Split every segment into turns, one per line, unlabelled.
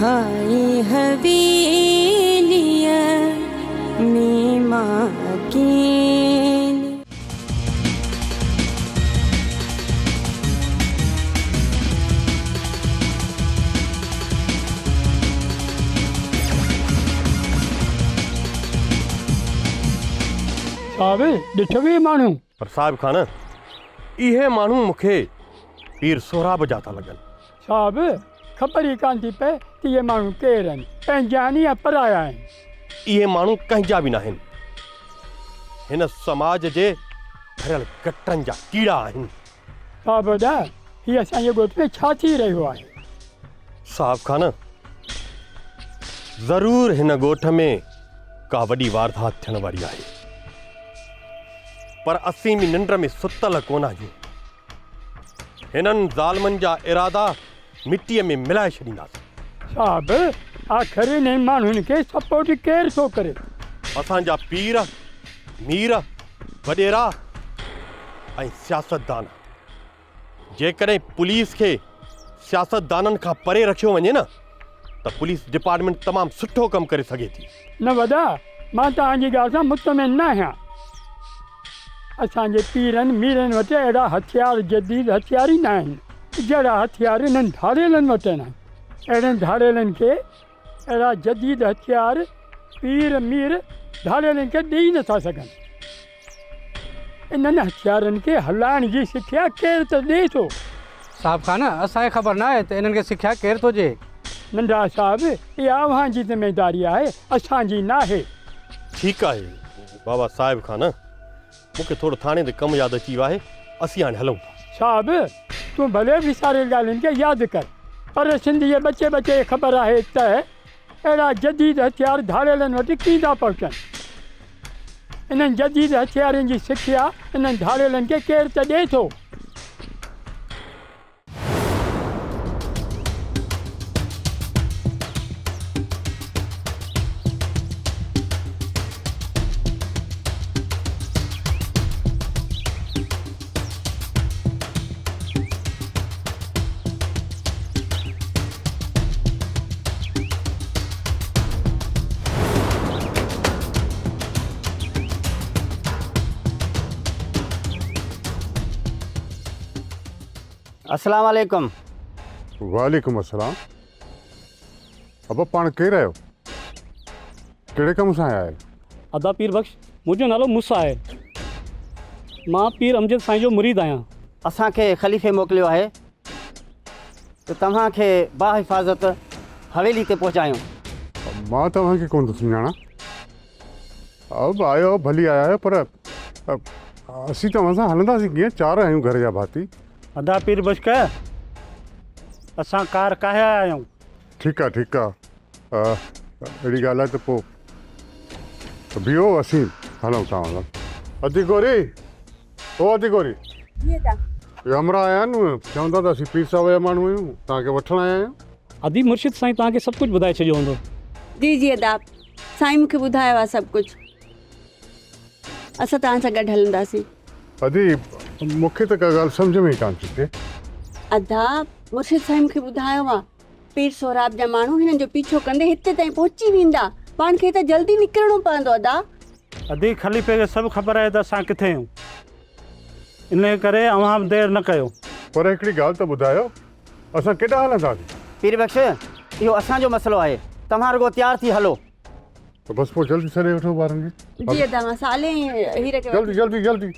हाय हवेलिया में माँ की।
साहब ॾिठो बि माण्हू
पर साहिब खान इहे माण्हू मूंखे पीर सोराब जा था लॻनि।
साहब ख़बर ई कान थी पए त इहे माण्हू केरु आहिनि, पंहिंजा आहिनि या पराया आहिनि।
इहे माण्हू कंहिंजा बि न आहिनि, हिन समाज जे भरियल गटरनि जा कीड़ा आहिनि।
साहब ॿुधा हीअ असांजे ॻोठ में छा थी रहियो आहे?
साहिब खान ज़रूर हिन ॻोठ में का वॾी वारदात थियण वारी आहे, पर असीं बि निंड में सुतल कोन आहियूं। हिननि ज़ालमनि जा इरादा मिटीअ में मिलाए छॾींदासीं।
साहब आख़िर हिन माण्हुनि खे सपोर्ट केरु थो करे?
असांजा पीर, मीर, वॾेरा ऐं सियासतदान। जेकॾहिं पुलिस खे सियासतदाननि खां परे रखियो वञे न त पुलिस डिपार्टमेंट तमामु सुठो कमु करे सघे थी।
न वॾा मां तव्हांजी ॻाल्हि सां मुतमिन न आहियां। असांजे पीरनि मीरनि वटि अहिड़ा हथियार जदीद हथियार ई न आहिनि जहिड़ा हथियार इन्हनि धाड़ेलनि वटि आहिनि। अहिड़नि धाड़ेलनि खे अहिड़ा जदीद हथियार पीर मीर धाड़ेलनि खे ॾेई नथा सघनि। इन्हनि हथियारनि खे हलाइण जी सिखिया केरु त ॾिए थो?
साहब खान असांखे ख़बर न आहे त इन्हनि खे सिखिया केरु थो ॾिए।
नंढा साहिब इहा अव्हांजी ज़िमेदारी आहे, असांजी न आहे।
ठीकु आहे बाबा साहिब खान, मूंखे थोरो थाणे ते कमु यादि अची वियो आहे, असीं हाणे हलूं था।
साहिब तूं भले विसारियल ॻाल्हियुनि खे यादि कर, पर सिंधीअ बचे खे ख़बर आहे त अहिड़ा जदीद हथियार धाड़ेलनि वटि कीअं था पहुचनि। इन्हनि जदीद हथियारनि जी सिखिया इन्हनि धाड़ेलनि खे केरु त ॾिए थो?
अस्सलाम वालेकुम।
वालेकुम अस्सलाम। अब पाण केरु आहियो? कहिड़े कम सां आया आहियो?
अदा पीर बख्श, मुंहिंजो नालो मूसा आहे। मां पीर अमजद साईं जो मुरीद आहियां।
असांखे ख़लीफ़े मोकिलियो आहे त तव्हांखे बाहिफ़ाज़त हवेली ते पहुचायूं।
मां तव्हांखे कोन थो सुञाणा। अब आयो भली आया आहियो, पर असीं तव्हां सां हलंदासीं कीअं? चारि आहियूं घर जा भाती।
अदा पीर बख्श असां कार काहे आया आहियूं।
ठीकु आहे ठीकु आहे, अहिड़ी ॻाल्हि आहे त पोइ बीहो, असीं हलूं तव्हां सां। अधी गोरी ओ अधी गोरी हमरा आया आहिनि, चवंदा त असीं पीर साहिब जा माण्हू आहियूं, तव्हांखे वठण आया आहियूं।
अदी मुर्शिद साईं तव्हांखे सभु कुझु ॿुधाए छॾियो हूंदो।
जी जी अदा साईं मूंखे ॿुधायो आहे सभु कुझु। असां तव्हां सां गॾु हलंदासीं।
अदी मूंखे त का ॻाल्हि सम्झ में ई कान थी अचे।
अदा मुर्शिद साईं मूंखे ॿुधायो आहे पीर सोराब जा माण्हू हिननि जो पीछो कंदे हिते ताईं पहुची वेंदा। पाण खे त जल्दी निकिरणो पवंदो। अदा
अदी ख़लीफ़े खे सभु ख़बर आहे त असां किथे आहियूं, इन करे अव्हां देरि न कयो।
पर हिकिड़ी ॻाल्हि त ॿुधायो, असां केॾांहुं हलंदासीं?
पीर बख्श इहो असांजो मसइलो आहे, तव्हां रुगो तयारु थी हलो।
त बसि पोइ जल्दी छॾे वठो ॿारनि खे।
जी अदा मां साले हीर खे
जल्दी जल्दी जल्दी।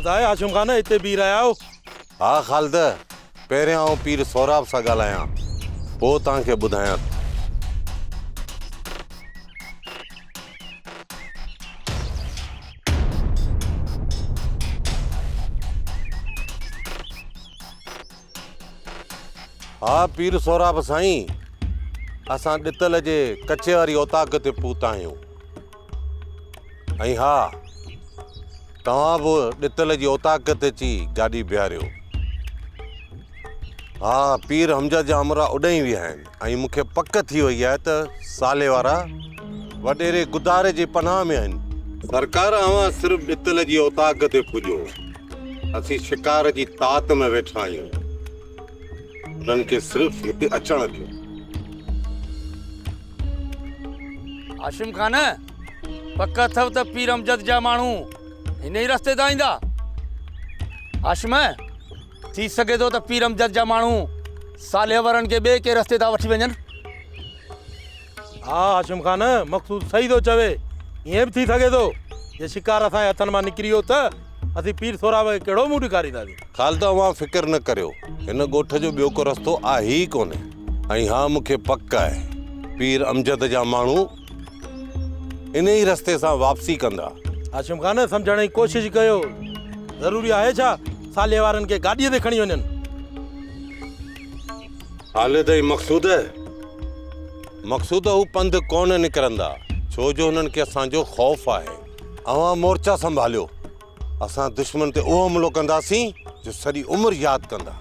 आशुम खान हिते बीह रहिया आहियो?
हा ख़ालिद, पहिरियां आउं पीर सोराब सां ॻाल्हायां, पोइ तव्हांखे ॿुधायां। हा पीर सोराब साईं, असां ॾितल जे कचे वारी औताक ते पहुता आहियूं। ऐं हा तव्हां बि ॾितल जी औताक ते अची गाॾी बीहारियो। हा पीर हमजद जा हमरा उॾाई विया आहिनि ऐं मूंखे पक थी वई आहे त साले वारा वॾेरे गुदारे जे पनाह में आहिनि। सरकार अवां सिर्फ़ ॾितल जी औताक ते पुॼो, असीं शिकार जी तात में वेठा आहियूं। उन्हनि खे सिर्फ़ हिते अचण ॾियो।
आशिम खान, पक अथव त पीर अमजद जा माण्हू हिन ई रस्ते तां ईंदा। आशिम, थी सघे थो त पीर अमजद जा माण्हू साले वरनि खे ॿिए के रस्ते तां वठी वञनि। हा आशिम खान, मक़सूद सही थो चवे। ईअं बि थी सघे थो जे शिकार असांजे हथनि मां निकिरी वियो त असीं पीर सोराब खे कहिड़ो मुंहुं ॾेखारींदासीं।
ख़ाली त अवां फ़िक्र न करियो, हिन ॻोठ जो ॿियो को रस्तो आहे ई कोन्हे। ऐं हा, मूंखे पक आहे पीर अमजद जा माण्हू इन ई रस्ते सां वापसी कंदा।
आशिम खान, सम्झण जी कोशिशि कयो। ज़रूरी आहे छा साले वारनि खे गाॾीअ ते खणी वञनि?
हाले ताईं मक़सूद हू पंधु कोन निकिरंदा, छो जो हुननि खे असांजो ख़ौफ़ आहे। अवां मोर्चा संभालियो, असां दुश्मन ते उहो हमलो कंदासीं जो सॼी उमिरि यादि कंदा।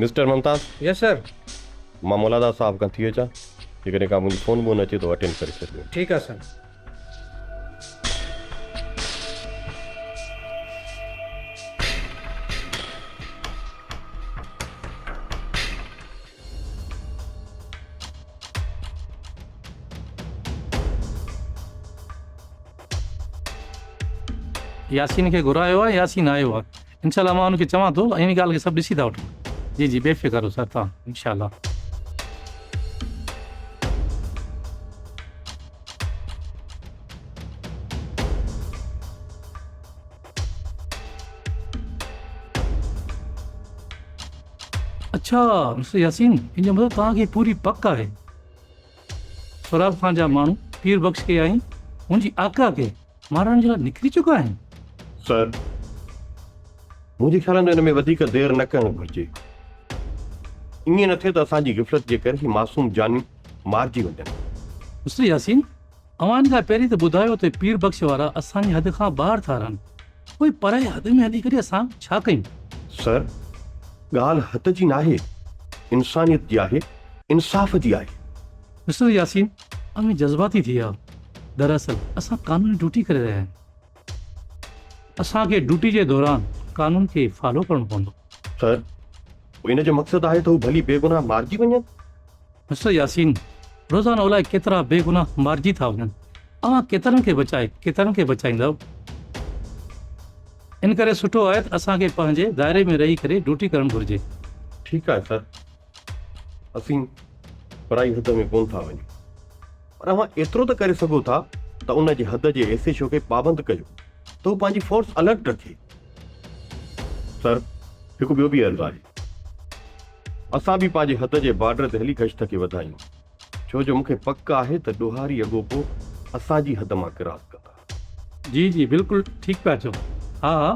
मिस्टर मुमताज़।
यस सर।
मां मौलादा साहब खां थी अचां, जेकॾहिं का मुंहिंजी फ़ोन वोन अचे तो अटेंड करे छॾियो।
ठीक है सर। यासीन के घुरायो आहे, यासीन आयो आहे। इंशाल्लाह मां उनखे चवां थो, इन ॻाल्हि खे सभु ॾिसी था वठूं। जी जी बेफ़िक्र हो सर तव्हां, इंशाल्लाह। अच्छा मिस्टर यासीन, इन जो मतिलबु तव्हांखे पूरी पक आहे सोराब खान जा माण्हू पीर बख्श के ऐं मुंहिंजी आका खे मारण जे लाइ निकिरी चुका आहिनि।
सर, मुंहिंजे ख़्याल में हिन में वधीक देरि न करणु घुरिजे। ईअं न थिए त असांजी गिफ़लत जे करे ही मासूम जानियूं मारिजी वञनि।
मिस्टर यासीन, अवां खां पहिरीं त ॿुधायो त पीर बख्श वारा असांजी हद खां ॿाहिरि था रहनि, कोई पराए हद में हली करे असां छा कयूं?
सर, ॻाल्हि हद जी नाहे, इंसानियत जी आहे, इंसाफ़ जी आहे।
मिस्टर यासीन, अमी जज़्बाती थी विया। दरअसल असां कानूनी ड्यूटी करे रहिया आहियूं। असांखे ड्यूटी जे दौरान कानून खे फॉलो करणो पवंदो।
सर, इन जो मक़सदु आहे त हू भली बेगुनाह मारिजी वञनि।
मिस्टर यासीन, रोज़ाना अलाए केतिरा बेगुनाह मारिजी था वञनि। अवां केतिरनि खे बचाईंदव? इन करे सुठो आहे त असांखे पंहिंजे दायरे में रही करे ड्यूटी करणु घुरिजे।
ठीकु आहे सर, असीं पराई हद में कोन था वञूं, पर अवां एतिरो त करे सघो था त उन जे हद जे एसेशो खे पाबंद कयो त हू पंहिंजी फोर्स अलर्ट रखे। सर, हिकु ॿियो बि अर्ज़ु आहे, असां बि पंहिंजे हद जे बॉर्डर ते हली गश्त खे वधायूं, छो जो मूंखे पक आहे त ॾोहारी अॻोपो असांजी हद मां क्रॉस कंदा।
जी जी बिल्कुलु ठीकु पिया चओ। हा हा,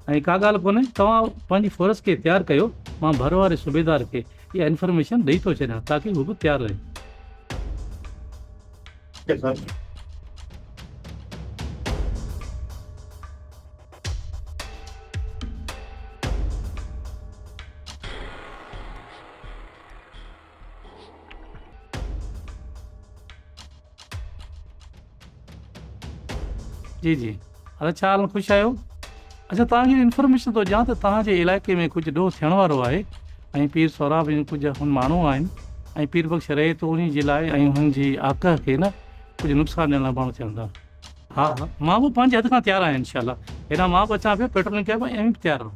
ऐं का ॻाल्हि कोन्हे, तव्हां पंहिंजी फोर्स खे तयारु कयो। मां भर वारे सूबेदार खे इहा इंफॉर्मेशन ॾेई थो छॾियां ताकी हू बि तयारु रहे।
सर,
जी जी हलो छा हाल ख़ुशि आहियो अच्छा तव्हांजी इंफॉर्मेशन थो ॾियां त तव्हांजे इलाइक़े में कुझु ॾोह थियण वारो आहे ऐं पीर सौराब जूं कुझु हुन माण्हू आहिनि ऐं पीर बख़्श रहे थो उन जे लाइ ऐं हुननि जी आका खे न कुझु नुक़सानु ॾियण लाइ माण्हू चवनि था हा हा मां बि पंहिंजे हथ खां तयारु आहियां इनशा हेॾा मां बि अचां पियो पेट्रोलिंग कयां पियो ऐं बि तयारु रहो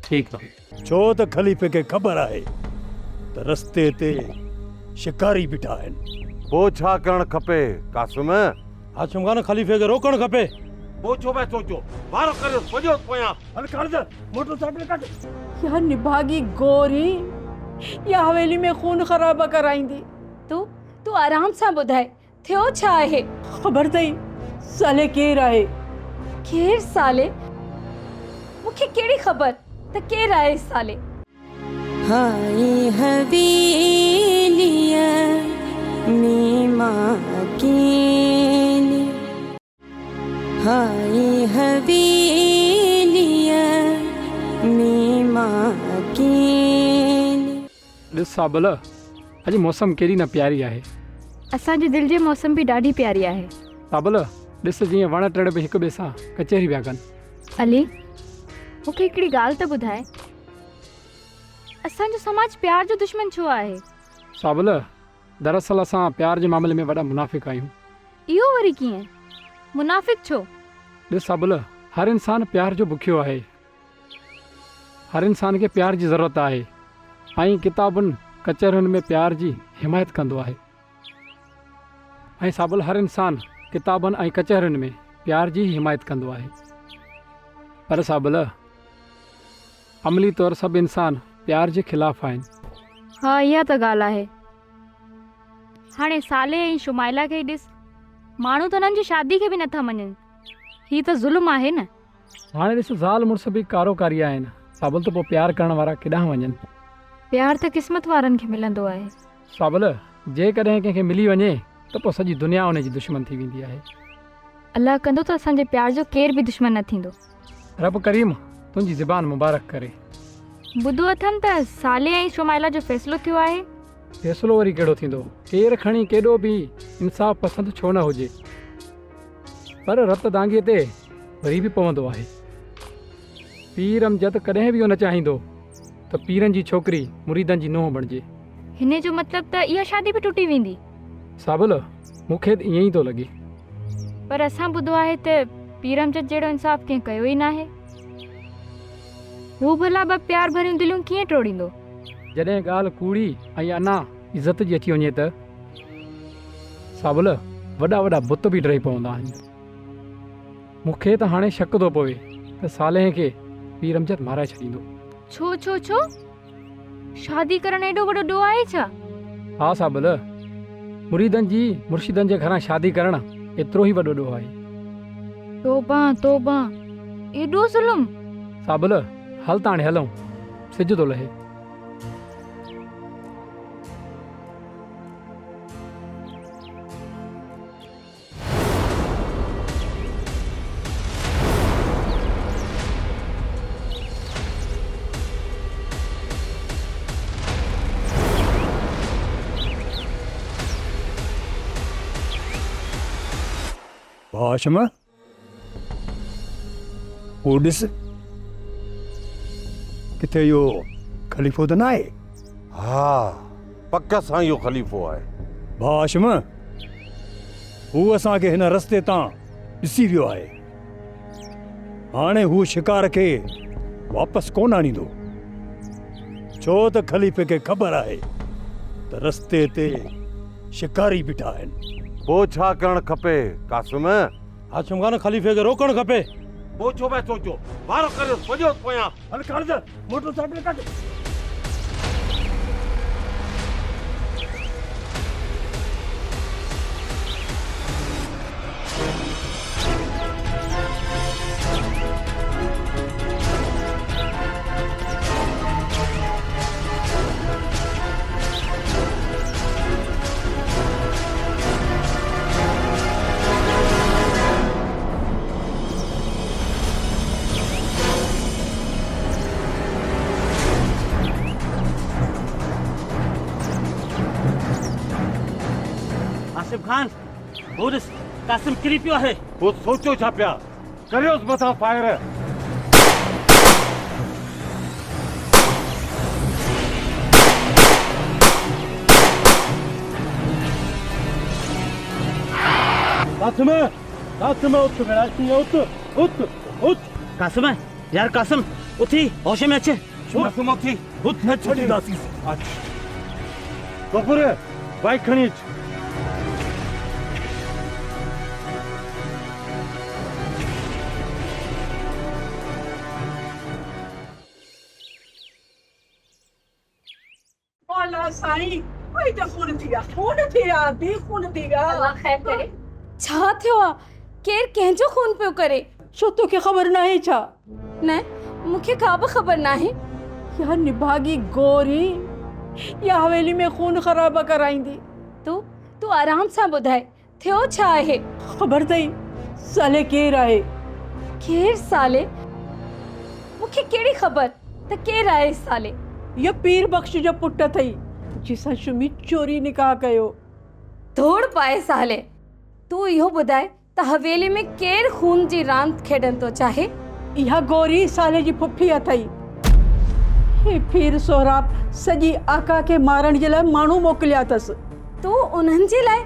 ठीकु आहे
छो त ख़लीफ़े खे ख़बर आहे त रस्ते ते शिकारी बीठा आहिनि
पोइ छा करणु खपे कासिम
हाशिम खान ख़लीफ़े खे रोकणु खपे
पोइ छो पिया सोचो वारो करियो वञो पोयां
हल कर मोटरसाइकिल कट
या निभागी गोरी या हवेली में खून ख़राबा कराईंदी
तूं आराम सां ॿुधाए थियो छा आहे
ख़बर अथई साले केरु आहे
केरु साले मूंखे कहिड़ी ख़बर त केरु आहे साले
हाय हवेलिया मीमा अकेली हाय हवेलिया मीमा अकेली
ॾिस साबल अॼु मौसम केॾी न प्यारी आहे
असांजे दिलि जे मौसम बि ॾाढी प्यारी आहे
साबल ॾिस जीअं वण टिण बि हिक ॿिए सां कचहरी पिया कनि
अली मूंखे हिकिड़ी ॻाल्हि त ॿुधाए असांजो समाज प्यार जो दुश्मन छो आहे
साबल दरअसल असां प्यार जे मामले में वॾा मुनाफ़िक़ आहियूं
इहो वरी कीअं मुनाफ़िक़ छो
ॾिस साबल हर इंसानु प्यार जो बुखियो आहे हर इंसान खे प्यार जी ज़रूरत आहे ऐं किताबुनि कचहरियुनि में प्यार जी हिमायत कंदो आहे ऐं साबल हर इंसानु किताबनि ऐं कचहरियुनि में प्यार जी हिमायत कंदो आहे पर साबल अमली तौरु सभु इंसान प्यार जे ख़िलाफ़ु आहिनि
हा इहा त ॻाल्हि आहे हाणे साले ऐं शुमाइला खे ॾिस माण्हू त हुननि जी शादी खे बि नथा मञनि हीअ त ज़ुल्म आहे न
हाणे ॾिस ज़ाल मुड़ुस बि कारोकारी आहिनि साबल त पोइ प्यार करण वारा केॾांहुं वञनि
प्यार त क़िस्मत वारनि खे मिलंदो आहे
साबल जेकॾहिं कंहिंखे मिली वञे त पोइ सॼी दुनिया उन जी दुश्मन थी वेंदी आहे
अलाह कंदो त असांजे प्यार जो केर बि दुश्मन न थींदो
रब करीम तुंहिंजी ज़बान मुबारक करे
ॿुधो अथमि त साले ऐं शुमाइला जो फ़ैसिलो थियो आहे
फ़ैसिलो वरी कहिड़ो थींदो केरु खणी केॾो बि इंसाफ़ पसंदि छो न हुजे पर रत दांगीअ ते वरी बि पवंदो आहे पीर अमजद कॾहिं बि इहो न चाहींदो त पीरनि जी छोकिरी मुरीदनि जी नुंहुं बणिजे
हिन जो मतिलबु त इहा शादी बि टुटी वेंदी
साबल मूंखे त ईअं ई थो लॻे
पर असां ॿुधो आहे त पीर अमजद जहिड़ो इंसाफ़ कंहिं कयो ई न आहे हू भला ॿ प्यार भरियूं दिलियूं कीअं टोड़ींदो
जॾहिं ॻाल्हि कूड़ी ऐं अञा इज़त जी अची वञे त साबल वॾा वॾा बुत बि डही पवंदा आहिनि मूंखे त हाणे शक थो पवे त साले खे पीर अमजद माराए छॾींदो
छो छो छो शादी करणु एॾो वॾो ॾोह आहे छा
हा साबल मुरीदनि जी मुर्शिदनि जे घरां शादी करणु एतिरो ई वॾो ॾोह आहे
तौबा तौबा एॾो ज़ुल्म
साबल हल त हाणे हलूं सिज थो लहे
हाशिम वो ॾिस किथे इहो ख़लीफ़ो त न आहे
हा पक सां इहो ख़लीफ़ो आहे
हाशिम हू असांखे हिन रस्ते तां ॾिसी वियो आहे हाणे हू शिकार खे वापसि कोन आणींदो छो त ख़लीफ़े खे ख़बर आहे त रस्ते ते शिकारी बीठा आहिनि
पोइ छा करणु खपे कासिम
हाशिम खान ख़लीफ़े खे रोकणु खपे
पोइ छो पिया सोचो वारो करियो वञो पोयां
हल कर मोटरसाइकिल कट
आसिफ खान वो ॾिस
कासिम किरी पियो आहे।
वो सोचो छा पिया करियोसि मथां फायर।
कासिम उठ मेरा उठ कासिम यार कासिम उठी होश में अच्छे
कासिम उथी
उठ न छोड़ी दासी
गफूर बाइक खणी अच।
बोला साईं कोई तो खून थिया दी खून थिया।
अल्लाह खैर करे। छा थियो आ? केर कंहिंजो खून पियो करे?
छो तोखे ख़बर नाहे छा?
न मूंखे का बि ख़बर नाहे।
या निभागी गोरी या हवेली में खून ख़राब कराईंदी।
तू आराम सां ॿुधाए थियो छा आहे?
ख़बर अथई साले केर आहे?
केर साले? मूंखे कहिड़ी ख़बर त केर आहे साले?
या पीर बख्श जो पुट अथई जिसां शुमी चोरी निकाह कयो।
धोड़ पाए साले। तू इहो ॿुधाए त हवेली में केर खून जी रांदि खेॾण थो चाहे?
इहा गोरी साले जी फुफी अथई। हे पीर सोहराब सॼी आका खे मारण जे लाइ माण्हू मोकिलिया अथसि।
तू उन्हनि जे लाइ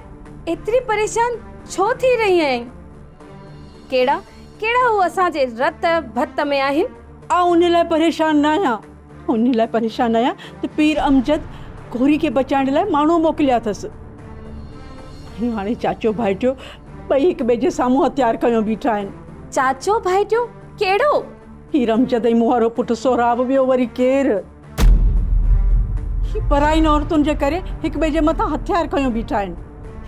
एतिरी परेशान छो थी रही आहीं? केड़ा हू असांजे रत भत में आहिनि?
उन लाइ परेशान न आहियां। उन लाइ परेशान आहियां त पीर अमजद गोरी खे बचाइण लाइ माण्हू मोकिलिया अथसि। ऐं हाणे चाचो भाइटियो ॿई हिक ॿिए जे साम्हूं हथियार खयो बीठा आहिनि।
चाचो भाइटियो केड़ो?
पीर अमजद ऐं मुहारो पुटु सोहराब ॿियो वरी केर? पराई औरतुनि जे करे हिक ॿिए जे मथां हथियार खयो बीठा आहिनि।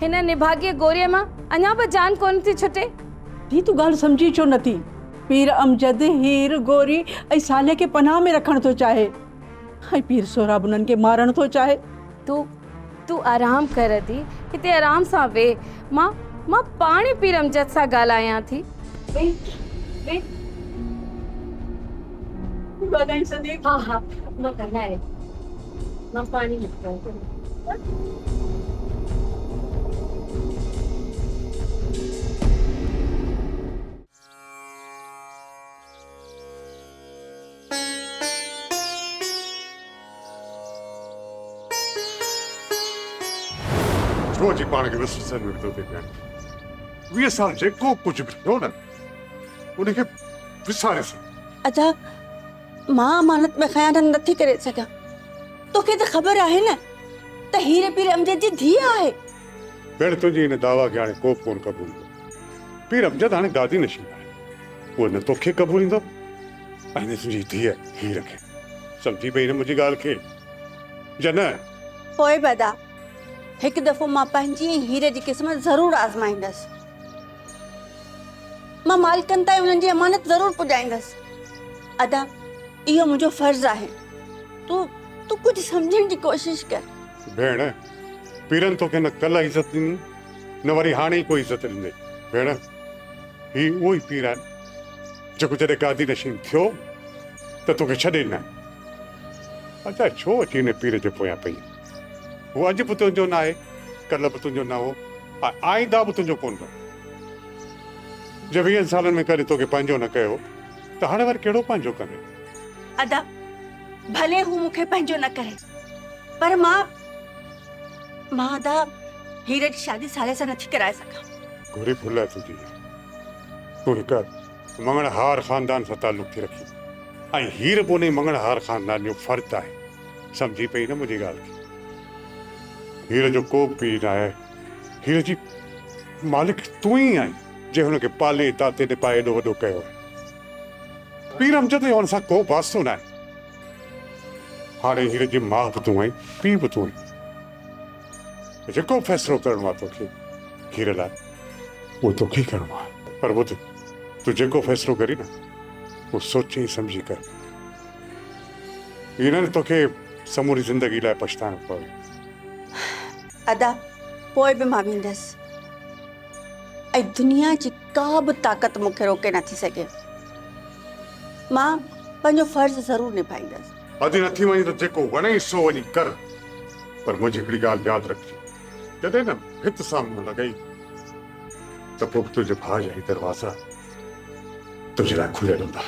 हिन निभागीअ गोरीअ मां अञा बि जान कोन थी छुटे।
धी तूं ॻाल्हि सम्झी छो नथी? पीर अमजद हीर गोरी ऐं साले खे पनाह में रखण थो चाहे ऐं पीर सोहराब उन्हनि खे मारण थो चाहे।
तू आराम कर दी, हिते आराम सां वेह। मां पाण पीर अमजद सां ॻाल्हायां थी। हाँ मां करना है। मां पानी
छो जी पाण खे विसरनि में थो थिए पिया। 20 साल जेको कुझु बि थियो न उनखे विसारेसि।
अदा मां अमानत में ख़यानत नथी करे सघां। तोखे त ख़बर आहे न त हीर पीर अमजद जी धीउ आहे।
भेण तुंहिंजी हिन दावा खे हाणे को बि कोन क़बूल कंदो। पीर अमजद हाणे दादी नशीब आहे। उहो न तोखे क़बूल ईंदो ऐं न तुंहिंजी धीअ हीर खे। सम्झी पई न मुंहिंजी ॻाल्हि खे? या न?
पोइ बदा हिकु दफ़ो मां पंहिंजी हीर जी क़िस्मत ज़रूरु आज़माईंदसि। मां मालिकनि ताईं हुननि जी अमानत ज़रूरु पुॼाईंदसि। अदा इहो मुंहिंजो फ़र्ज़ु आहे। तू कुझु सम्झण जी कोशिश कर।
भेण पीरनि तोखे न कल्ह इज़त ॾिनी न वरी हाणे ई कोई इज़त ॾींदे। भेण ही उहो ई पीर आहे जेको जॾहिं गादी नशीन थियो त तोखे छॾे ॾिना। अच्छा छो अची हिन पीर जे पोयां पई? वो अॼु बि तुंहिंजो न आहे, कल्ह बि तुंहिंजो न हो, आईंदा बि तुंहिंजो कोन हो। जे 20 सालनि में कॾहिं तोखे पंहिंजो न कयो त हाणे वरी कहिड़ो पंहिंजो करे?
अदा भले हू मूंखे पंहिंजो न करे पर मां अदा हीर जी शादी साले सां नथी कराए सघां।
गोरी भुल आहे तुंहिंजी। तूं हिकु मंगणहार ख़ानदान सां तालुक थी रखी ऐं हीर बि उन मंगणहार ख़ानदान जो फ़र्ज़ु आहे। सम्झी पई न मुंहिंजी ॻाल्हि खे? हीर जो को बि न आहे। हीर जी मालिक तूं ई आहीं जे हुनखे पाले ताते ते पाए एॾो वॾो कयो आहे। पीर अमजद हुन सां को वास्तो न आहे। हाणे हीर जी माउ बि तूं आहीं, पीउ बि तूं आहीं। जेको फ़ैसिलो करिणो आहे तोखे हीर लाइ उहो तोखे करिणो आहे। पर ॿुध तूं जेको फ़ैसिलो करी न उहो सोचे सम्झी कर। हीअ न तोखे समूरी ज़िंदगी लाइ पछताइणो पवे।
अदा पोइ बि मां वेंदसि ऐं दुनिया जी का बि ताक़त मूंखे रोके नथी सघे। मां पंहिंजो फ़र्ज़ु ज़रूरु निभाईंदसि।
अॼु नथी वञे त जेको वणे सो वञी कर। पर मुंहिंजी हिकिड़ी ॻाल्हि यादि रखिजे, जॾहिं न हित सां मुंहुं लॻई त पोइ तुंहिंजे भाउ जा ही दरवाज़ा तुंहिंजे लाइ खुलियल हूंदा।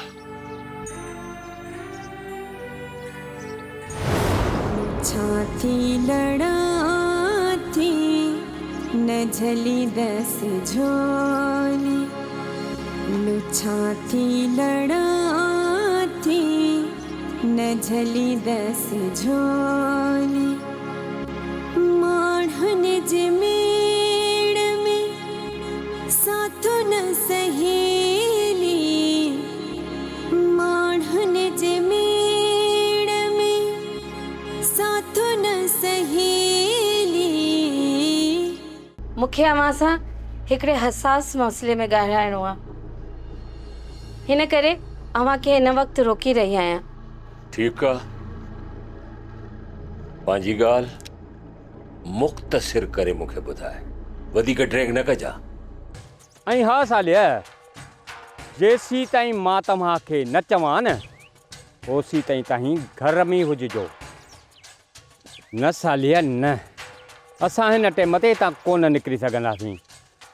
छाती लड़ा थी न झली दस झोली, लुछाती लड़ा थी न झली दस झोली, माढ़न जमेड़ में साथो न सहेली, माढ़न जमेड़ में साथो न सहेली।
मूंखे अव्हां सां हिकिड़े हसास मसइले में ॻाल्हाइणो आहे, हिन करे अव्हांखे हिन वक़्तु रोकी रही आहियां।
ठीकु आहे, पंहिंजी ॻाल्हि मुख़्तसिर करे मूंखे ॿुधाए, वधीक ड्रैग न कजा।
ऐं हा सालिया, जेसी ताईं मां तव्हांखे न चवां न ओसी ताईं तव्हीं घर में हुजिजो। न सालिया न, असां हिन टाइम ते तां कोन निकिरी सघंदासीं।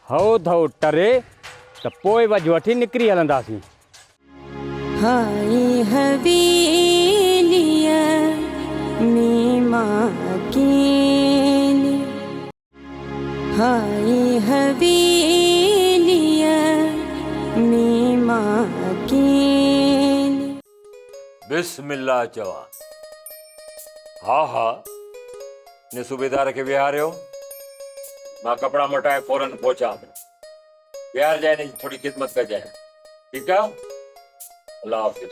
हओ धओ टरे त पोइ वज वठी निकिरी हलंदासीं।
हाय हवेलिया में मां अकेली, हाय हवेलिया में मां अकेली।
बिस्मिल्लाह चवा। हा हा, ने सूबेदार खे विहारियो, मां कपड़ा मटाए फौरन पहुचा। विहार जाए ने थोड़ी खिदमत कर जाए। ठीक है, अल्लाह हाफिज।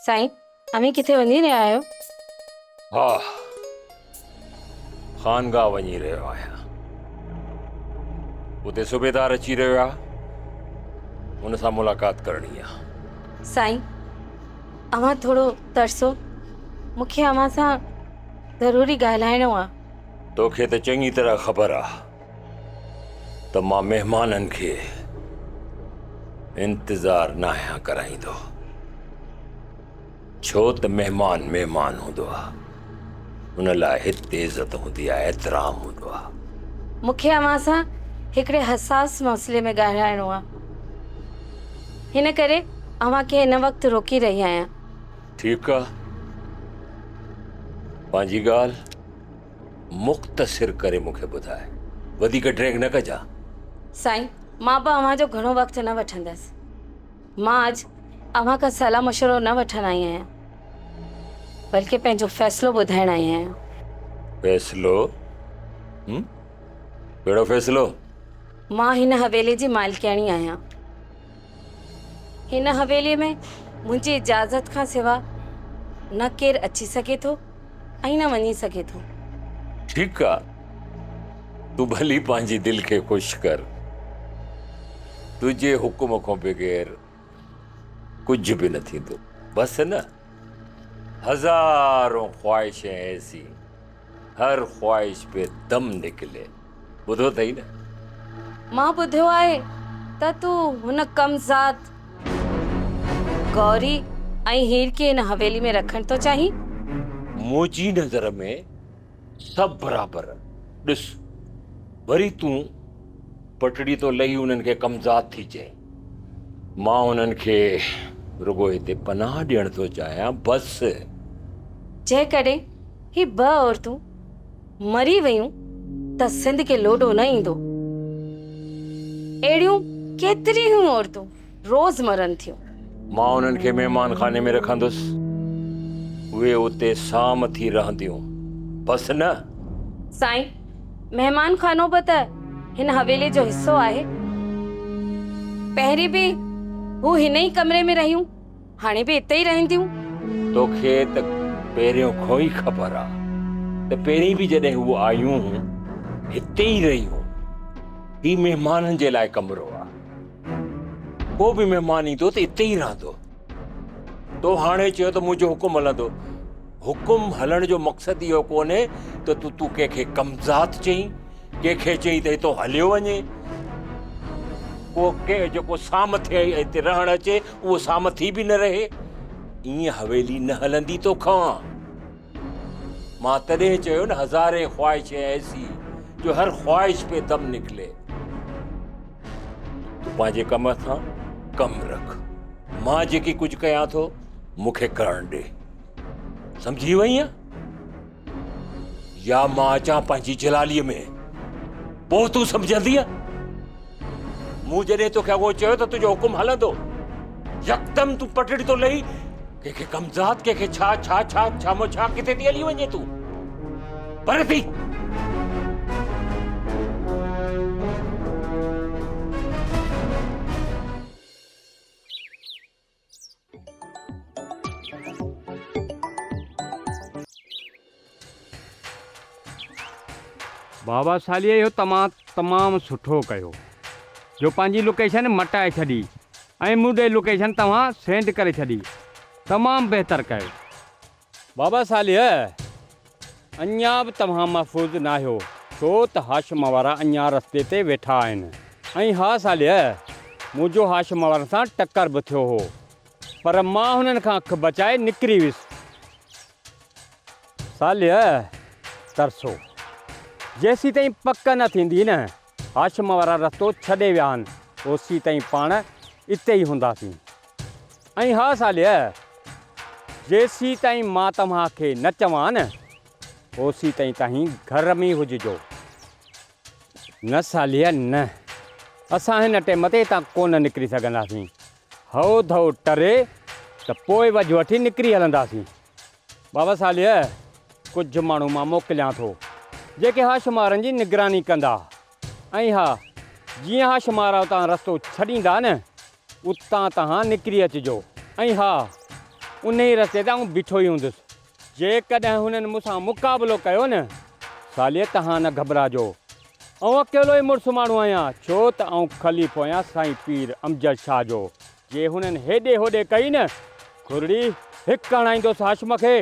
साईं, अमी किथे वञी रहिया आहियो?
हा, खानगाह वञी रहियो आहियां। उते सूबेदार अची रहियो आहे, हुन सां मुलाक़ात करणी आहे।
साईं, अव्हां थोरो तरसो, मूंखे अव्हां सां ज़रूरी ॻाल्हाइणो आहे।
तोखे त चङी तरह ख़बर आहे त मां महिमाननि खे इंतज़ार न आहियां कराईंदो, छो त महिमान महिमान हूंदो आहे, हुन लाइ हिते इज़त हूंदी आहे, एतिराम हूंदो आहे।
मूंखे अव्हां सां हिकिड़े हसास मसइले में ॻाल्हाइणो आहे, हिन करे अव्हांखे हिन वक़्तु रोकी रही आहियां।
ठीकु आहे, पंहिंजी ॻाल्हि मुख़्तसिर करे मूंखे ॿुधाए, वधीक ड्रैग न कजा।
साईं, मां बि अव्हांजो घणो वक़्तु न वठंदसि। मां अॼु अव्हां खां सलाह मशवरो न वठणु आई आहियां, बल्कि पंहिंजो फ़ैसिलो ॿुधाइणु आई आहियां।
फ़ैसिलो? कहिड़ो फ़ैसिलो?
मां हिन हवेली जी मालिकियाणी आहियां। हिन हवेलीअ में मुंहिंजी इजाज़त खां सिवा न केरु अची सघे थो ऐं न वञी सघे थो।
ठीकु आहे, तूं भली पंहिंजी दिलि खे ख़ुशि कर। तुंहिंजे हुकुम खां बग़ैर कुझु बि न थींदो, बसि न। हज़ारों ख्वाहिशें ऐसी, हर ख्वाहिश पे दम निकले, ॿुधो अथई न?
मां ॿुधियो आहे त तूं हुन कमज़ात गौरी ऐं हीर खे हिन हवेली में रखणु थो चाहीं?
मुंहिंजी नज़र में सभु बराबरि। ॾिस, वरी तूं पटड़ी तो लही उन्हनि खे कमज़ात थी चए। मां उन्हनि खे रुगो हिते पनाह ॾियण थो चाहियां, बसि।
जेकॾहिं ही ॿ औरतूं मरी वयूं त सिंध खे लोॾो न ईंदो। अहिड़ियूं केतिरियूं औरतूं रोज़ मरनि थियूं।
मां उन्हनि खे महिमान खाने में रखंदुसि, उहे उते साम थी रहंदियूं, बसि न।
साईं, महिमान खानो बि त हिन हवेली जो हिस्सो आहे। पहिरीं बि हू हिन ई कमरे में रहियूं, हाणे बि हिते ई रहंदियूं।
तोखे त पहिरियों खां ई ख़बर आहे त पहिरीं बि जॾहिं हू आयूं हिते ई रहियूं। ही महिमाननि जे लाइ कमरो आहे, को बि महिमान ईंदो त हिते ई रहंदो। तो हाणे चयो त मुंहिंजो हुकुम हलंदो। हुकुम हलण जो मक़सदु इहो कोन्हे त तूं कंहिंखे कमज़ात चई, कंहिंखे चई त हितो हलियो वञे। को के जेको साम थिए हिते रहण अचे, उहो साम थी बि न रहे। ईअं हवेली न हलंदी तोखां। मां तॾहिं चयो न, हज़ारे ख्वाहिशें ऐसी, जो हर ख्वाहिश पे दम निकले। तू पंहिंजे कम सां कम रख। मां जेकी कुछ कयां थो मूंखे करण दे। समझी वई है? या मां अचां पंहिंजी जलालीअ में पोइ तूं सम्झंदी है? मूं जॾहिं तोखे अॻो चयो त तुंहिंजो हुकुम हलंदो, यकदम तूं पटड़ी तो लही कंहिंखे कमज़ात, कंहिंखे छा छा छा छामो छा किथे थी हली वञे तूं? पर थी
बाबा सालीअ इहो तमामु सुठो कयो जो पंहिंजी लोकेशन मटाए छॾी ऐं मूंॾे लोकेशन तव्हां सेंड करे छॾी। तमामु बहितर कयो बाबा सालीअ। अञा बि तव्हां महफ़ूज़ न आहियो छो त हाशिम वारा अञा रस्ते ते वेठा आहिनि। ऐं हा सालीअ, मुंहिंजो हाशिम वारनि सां टकर बि थियो हो, पर मां हुननि खां अखि बचाए निकिरी वियुसि। सालीअ तरसो, जेसीं ताईं पक न थींदी न हाशिम वारा रस्तो छॾे विया आहिनि, ओसीं ताईं पाण इते ई हूंदासीं। ऐं हा सालीअ, जेसीं ताईं मां तव्हांखे न चवां न ओसीं ताईं तव्हीं घर में ई हुजिजो। न सालीअ न, असां हिन टाइम ते हितां कोन निकिरी सघंदासीं। हओ धओ टरे त पोइ वझ वठी निकिरी हलंदासीं। बाबा सालीअ, कुझु माण्हू मां मोकिलियां थो जेके हाशिम वारनि जी निगरानी कंदा। ऐं हा, जीअं हाशिम वारा उतां रस्तो छॾींदा न उतां तव्हां निकिरी अचिजो। ऐं हा, उन ई रस्ते ते आउं बीठो ई हूंदुसि। जेकॾहिं हुननि मूंसां मुक़ाबिलो कयो न सालीअ, तव्हां न घबराइजो। ऐं अकेलो ई मुड़ुसु माण्हू आहियां छो त आउं ख़लीफ़ो आहियां साईं पीर अमजद शाह जो। जे हुननि हेॾे होॾे कई न खुरड़ी हिकु हणाईंदुसि हाशिम खे।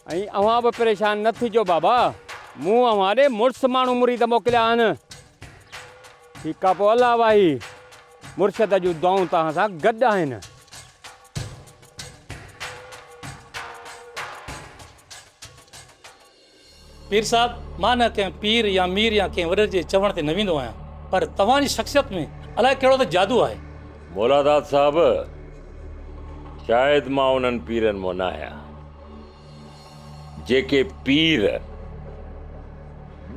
ऐं अव्हां बि परेशान न थिजो बाबा, मूं अव्हां ॾे मुड़ुसु माण्हू मुरीद मोकिलिया आहिनि। ठीकु आहे, पोइ अलाह वाही मुर्शद जूं दुआऊं तव्हां सां गॾु आहिनि।
पीर साहब, मां न कंहिं पीर या मीर या कंहिं वॾे जे चवण ते न वेंदो आहियां, पर तव्हांजी शख़्सियत में अलाए कहिड़ो त जादू आहे।
मौलादाद साहब, शायदि मां उन्हनि पीरनि मां न आहियां जेके पीर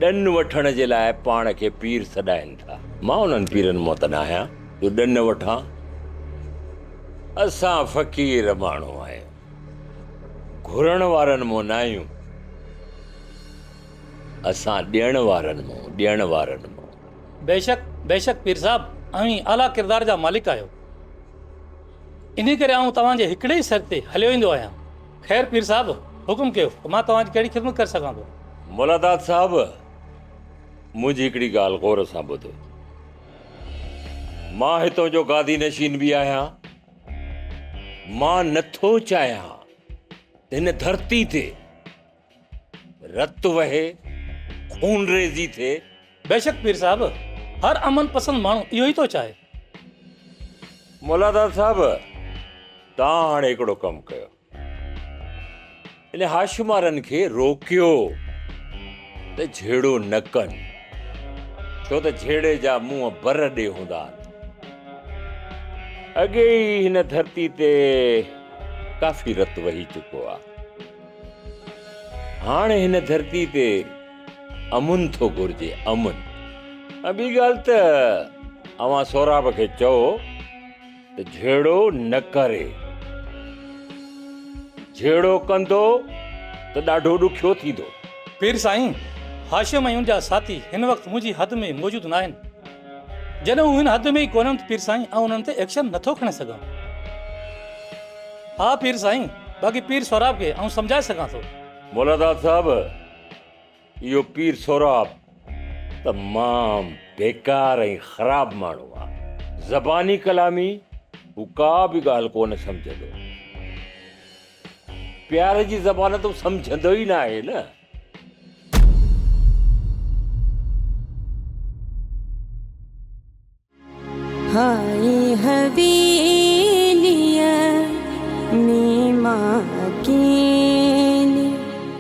ॾन वठण जे लाइ पाण खे पीर सॾाइनि था। मां उन्हनि पीरनि मां त न आहियां जो ॾन वठां। असां फ़क़ीर माण्हू आहियूं, घुरण वारनि मां न आहियूं। असां ॾियण वारनि मां।
बेशक बेशक पीर साहब, ऐं आला किरदार जा मालिक आहियो। इन करे आउं तव्हांजे हिकिड़े ई सर ते हलियो ईंदो आहियां। ख़ैर पीर साहब, हुकुम कयो, मां तव्हांजी कहिड़ी ख़िदमत करे सघां थो?
मौलादाद साहब, मुंहिंजी हिकिड़ी ॻाल्हि गौर सां ॿुधो। मां हितां जो गादी नशीन बि आहियां। मां नथो चाहियां त हिन धरती ते रत वहे, खून रेज़ी थिए।
बेशक पीर साहब, हर अमन पसंद माण्हू इहो ई थो चाहे।
मौलादाद साहब, तव्हां हाणे हिकिड़ो कमु कयो, इन हाशिम वारनि खे रोकियो त झेड़ो न कनि, छो त झेड़े जा मुंहं बर ॾे हूंदा आहिनि। अॻे ई हिन धरती ते काफ़ी रत वही चुको आहे। हाणे हिन धरती ते अमुन थो घुरिजे, अमुन। ॿी ॻाल्हि त अव्हां सौराब खे चओ त झेड़ो न करे। झेड़ो कंदो त ॾाढो ॾुखियो थींदो।
पीर साईं, हाशिम ऐं उनजा साथी हिन वक़्तु मुंहिंजी हद में मौजूदु न आहिनि। जॾहिं हू हिन हद में ई कोन्हनि त पीर साईं आउं उन्हनि ते एक्शन नथो खणे सघां। हा पीर साईं, बाक़ी पीर सौराब खे आउं सम्झाए सघां थो।
मौलादाद साहब, इहो पीर सौराब तमामु बेकार ऐं ख़राब माण्हू आहे। ज़बानी कलामी हू का बि ॻाल्हि कोन सम्झंदो। प्यार जी ज़बान तो सम्झंदो ई न आहे न।
हाय हवेलिया में मां